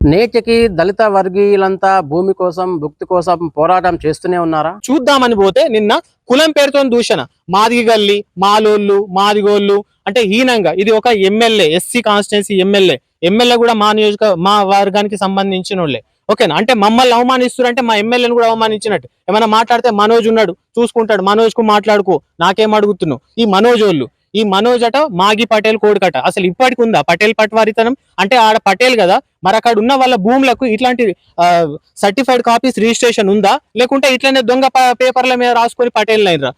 నేటికి దళిత వర్గీయులంతా భూమి కోసం భుక్తి కోసం పోరాటం చేస్తూనే ఉన్నారా? చూద్దామని పోతే నిన్న కులం పేరుతో దూషణ, మాదిగ గల్లి, మాలోళ్ళు, మాదిగోళ్ళు అంటే హీనంగా. ఇది ఒక ఎమ్మెల్యే, ఎస్సీ కాన్స్టిట్యున్సీ ఎమ్మెల్యే కూడా మా వర్గానికి సంబంధించిన వాళ్ళే. ఓకేనా? అంటే మమ్మల్ని అవమానిస్తారు అంటే మా ఎమ్మెల్యేని కూడా అవమానించినట్టు. ఏమైనా మాట్లాడితే మనోజ్ ఉన్నాడు చూసుకుంటాడు, మనోజ్ కు మాట్లాడుకో, నాకేం అడుగుతున్నావు. ఈ మనోజ్ అట మాగి పటేల్ కోడుకట. అసలు ఇప్పటికి ఉందా పటేల్ పట్వారితనం? అంటే ఆడ పటేల్ కదా, మరి అక్కడ ఉన్న వాళ్ళ భూములకు ఇట్లాంటి సర్టిఫైడ్ కాపీస్ రిజిస్ట్రేషన్ ఉందా, లేకుంటే ఇట్లనే దొంగ పేపర్ల మీద రాసుకొని పటేల్ అయినరా?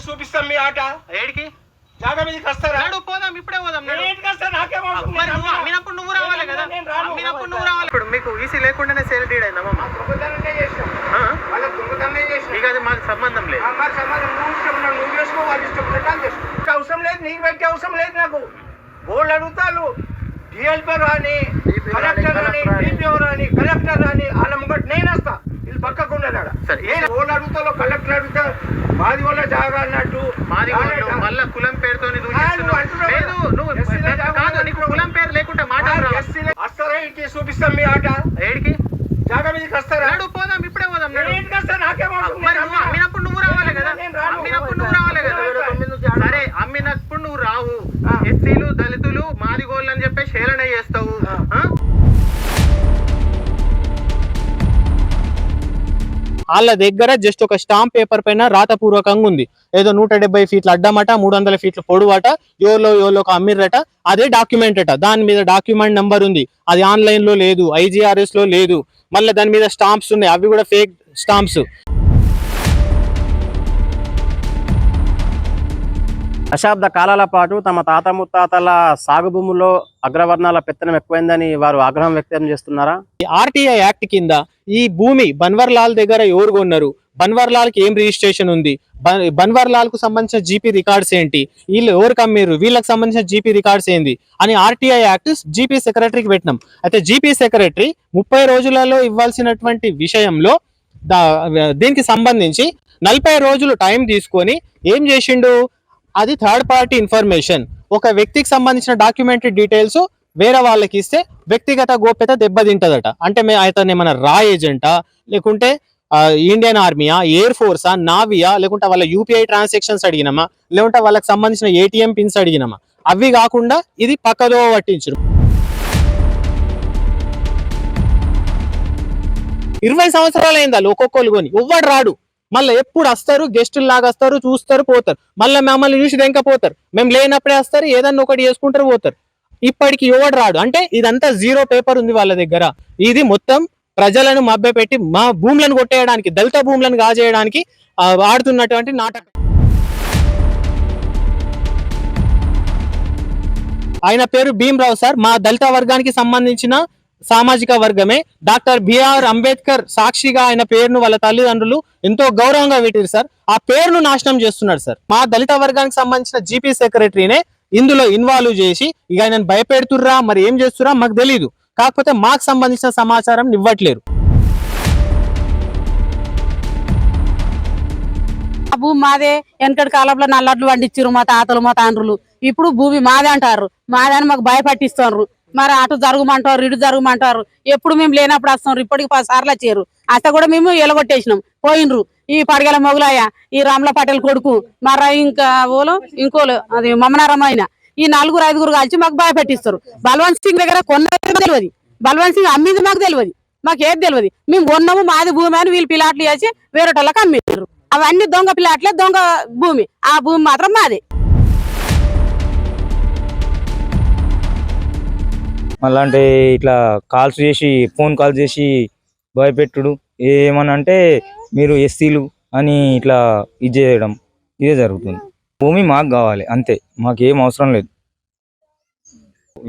చూపిస్తాం మీ ఆట ఏడికి జాగా మీదకి వస్తారా? పోదాం, ఇప్పుడే పోదాం. అమ్మినప్పుడు నువ్వు రావాలి కదా, అమ్మినప్పుడు నువ్వు రావాలి. ఇప్పుడు మీకు ఈసీ లేకుండానే సేల్ డీడ్ అయిందా? ఇక అది మాకు సంబంధం లేదు. నువ్వు చేసుకో, వాళ్ళు ఇష్టం అవసరం లేదు, నీకు పెట్టే అవసరం లేదు. నాకు బోర్డు అడుగుతాను, డిఎల్పీ రాని, కలెక్టర్ రాని, డిపిఓ రాని, కలెక్టర్ రాని, వాళ్ళ ముంగట్ నేను వస్తా. వీళ్ళు పక్కకు ఉండేదాడ బోర్డు అడుగుతాలో, కలెక్టర్ అడుగుతా, మాది వల్ల జాగా అన్నట్టు. మాది మళ్ళా కులం పేరుతో కులం పేరు లేకుంటే వస్తారా? ఇంటికి చూపిస్తాం మీ ఆట ఏడికి జాగా మీదకి వస్తారా? పోదాం, ఇప్పుడే పోదాం. అమ్మినప్పుడు నువ్వు రావాలి కదా, అమ్మినప్పుడు నువ్వు రావాలి కదా. సరే, అమ్మినప్పుడు నువ్వు రావు. ఎస్సీలు, దళితులు, మాదిగోళ్ళు అని చెప్పేసి హేళన చేస్తావు. వాళ్ళ దగ్గర జస్ట్ ఒక స్టాంప్ పేపర్ పైన రాతపూర్వకంగా ఉంది, ఏదో 170 ఫీట్ల అడ్డమట, 300 ఫీట్ల పొడవట, యోలో అమ్మిర్రట. అదే డాక్యుమెంట్ అట, దాని మీద డాక్యుమెంట్ నెంబర్ ఉంది. అది ఆన్లైన్ లో లేదు, IGRS లో లేదు. మళ్ళీ దాని మీద స్టాంప్స్ ఉన్నాయి, అవి కూడా ఫేక్ స్టాంప్స్. దశాబ్ద కాలాల పాటు తమ తాత ముత్తాతల సాగు భూముల్లో అగ్రవర్ణాల పెత్తనం ఎక్కువైందని వారు ఆగ్రహం వ్యక్తం చేస్తున్నారా? RTI యాక్ట్ కింద ఈ భూమి బన్వర్ లాల్ దగ్గర ఎవరు కొన్నారు, బన్వర్ లాల్ కి ఏం రిజిస్ట్రేషన్ ఉంది, బన్వర్ లాల్ కు సంబంధించిన జీపీ రికార్డ్స్ ఏంటి, వీళ్ళు ఎవరు కమ్మిరు, వీళ్ళకి సంబంధించిన జీపీ రికార్డ్స్ ఏంటి అని RTI యాక్ట్ జీపీ సెక్రటరీకి పెట్టినాం. అయితే జీపీ సెక్రటరీ 30 రోజులలో ఇవ్వాల్సినటువంటి విషయంలో దీనికి సంబంధించి 40 రోజులు టైం తీసుకొని ఏం చేసిండు, అది థర్డ్ పార్టీ ఇన్ఫర్మేషన్, ఒక వ్యక్తికి సంబంధించిన డాక్యుమెంటరీ డీటెయిల్స్ వేరే వాళ్ళకి ఇస్తే వ్యక్తిగత గోప్యత దెబ్బతింటదట. అంటే అతను ఏమైనా రా ఏజెంటా, లేకుంటే ఇండియన్ ఆర్మీయా, ఎయిర్ ఫోర్సా, నావీయా, లేకుంటే వాళ్ళ UPI ట్రాన్సాక్షన్స్ అడిగినామా, లేకుంటే వాళ్ళకి సంబంధించిన ATM పిన్స్ అడిగినామా, అవి కాకుండా ఇది పక్కదో పట్టించు. 20 సంవత్సరాలు అయిందా ఒక్కొక్కరు కొని, ఎవ్వడు రాడు. మళ్ళీ ఎప్పుడు వస్తారు, గెస్టులు లాగా వస్తారు, చూస్తారు, పోతారు. మళ్ళీ మమ్మల్ని చూసి వెంకపోతారు. మేము లేనప్పుడే వస్తారు, ఏదన్నా ఒకటి చేసుకుంటారు, పోతారు. ఇప్పటికి ఎవడు రాడు. అంటే ఇదంతా జీరో పేపర్ ఉంది వాళ్ళ దగ్గర. ఇది మొత్తం ప్రజలను మభ్యపెట్టి మా భూములను కొట్టేయడానికి, దళిత భూములను కాజేయడానికి ఆడుతున్నటువంటి నాటకం. ఆయన పేరు భీమరావు సార్, మా దళిత వర్గానికి సంబంధించిన సామాజిక వర్గమే. డాక్టర్ BR అంబేద్కర్ సాక్షిగా ఆయన పేరును వాళ్ళ తల్లిదండ్రులు ఎంతో గౌరవంగా పెట్టారు సార్. ఆ పేరును నాశనం చేస్తున్నాడు సార్. మా దళిత వర్గానికి సంబంధించిన జీపీ సెక్రటరీనే ఇందులో ఇన్వాల్వ్ చేసి ఇక ఆయన భయపెడుతుర్రా, మరి ఏం చేస్తురా మాకు తెలీదు. కాకపోతే మాకు సంబంధించిన సమాచారం ఇవ్వట్లేరు. భూమి మాదే, వెనకటి కాలంలో నల్లట్లు పండించారు మా తాతలు మా తండ్రులు. ఇప్పుడు భూమి మాదే అంటారు, మాదే అని మాకు భయపట్టిస్తారు. మరి అటు జరగమంటారు, ఇటు జరగమంటారు. ఎప్పుడు మేము లేనప్పుడు వస్తున్నారు. ఇప్పటికి 10 సార్లు వచ్చారు, అట్లా కూడా మేము ఎలగొట్టేసినాం, పోయినరు. ఈ పడగల మొగులయ్య, ఈ రామ్ల పటేల్ కొడుకు, మరి ఇంకా ఇంకోలు అది మమ్మనారమ్మ, ఈ 4-5 కలిసి మాకు భయపెట్టిస్తారు. బల్వంత్ సింగ్ దగ్గర కొన్నది తెలియదు, బల్వంత్ సింగ్ అమ్మింది మాకు తెలియదు, మాకు ఏది తెలియదు. మేము కొన్నాము, మాది భూమి అని వీళ్ళు పిలాట్లు చేసి వేరేటోళ్ళకి అమ్మిస్తారు. అవన్నీ దొంగ పిలాట్లే, దొంగ భూమి. ఆ భూమి మాత్రం మాదే. అలాంటి ఇట్లా ఫోన్ కాల్ చేసి భయపెట్టుడు, ఏమని అంటే మీరు ఎస్సీలు అని ఇట్లా ఇది చేయడం, ఇదే జరుగుతుంది. భూమి మాకు కావాలి అంతే, మాకేం అవసరం లేదు.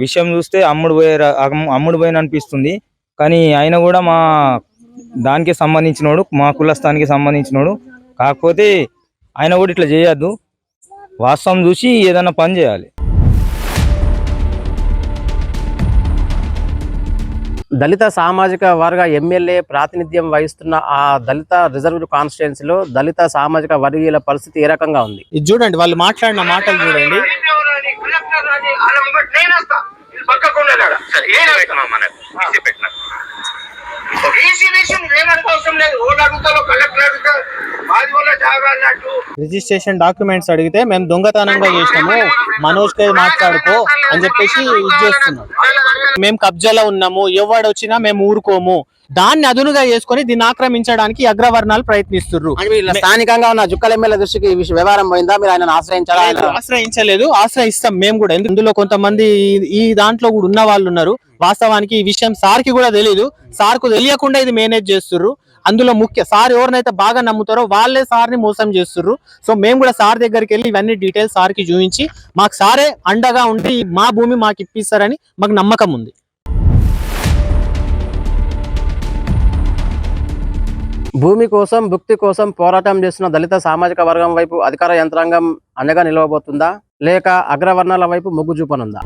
విషయం చూస్తే అమ్ముడు పోయిన అనిపిస్తుంది. కానీ ఆయన కూడా మా దానికి సంబంధించినోడు, మా కులస్థానికి సంబంధించినోడు. కాకపోతే ఆయన కూడా ఇట్లా చేయొద్దు, వాస్తవం చూసి ఏదైనా పని చేయాలి. దళిత సామాజిక వర్గ ఎమ్మెల్యే ప్రాతినిధ్యం వహిస్తున్న ఆ దళిత రిజర్వ్డ్ కాన్స్టిట్యున్సీలో దళిత సామాజిక వర్గీయుల పరిస్థితి ఏ రకంగా ఉంది? ఇది చూడండి, వాళ్ళు మాట్లాడిన మాటలు చూడండి. రిజిస్ట్రేషన్ డాక్యుమెంట్స్ అడిగితే మేము దొంగతనంగా చేసినాము, మనోజ్ కే మాట్లాడుకో అని చెప్పేసి ఇది చేస్తున్నాం. మేము కబ్జాలో ఉన్నాము, ఎవడు వచ్చినా మేము ఊరుకోము, దాన్ని అదునుగా చేసుకొని దీన్ని ఆక్రమించడానికి అగ్రవర్ణాలు ప్రయత్నిస్తున్నారు. స్థానికంగా ఉన్న జుక్కల ఎమ్మెల్యే దృష్టికి ఈ వ్యవహారం పోయిందా? మీరు ఆయన ఆశ్రయించాలా? ఆశ్రయించలేదు, ఆశ్రయిస్తాం మేము కూడా. ఇందులో కొంతమంది ఈ దాంట్లో కూడా ఉన్న వాళ్ళు ఉన్నారు. వాస్తవానికి ఈ విషయం సార్ కి కూడా తెలియదు, సార్ కు తెలియకుండా ఇది మేనేజ్ చేస్తుర్రు. అందులో ముఖ్య సార్ ఎవరినైతే బాగా నమ్ముతారో వాళ్ళే సార్ ని మోసం చేస్తుర్రు. సో మేము కూడా సార్ దగ్గరికి వెళ్ళి ఇవన్నీ డీటెయిల్స్ సార్ కి చూపించి మాకు సారే అండగా ఉండి మా భూమి మాకు ఇప్పిస్తారని మాకు నమ్మకం ఉంది. భూమి కోసం భుక్తి కోసం పోరాటం చేస్తున్న దళిత సామాజిక వర్గం వైపు అధికార యంత్రాంగం అండగా నిలవబోతుందా, లేక అగ్రవర్ణాల వైపు మొగ్గు చూపనుందా?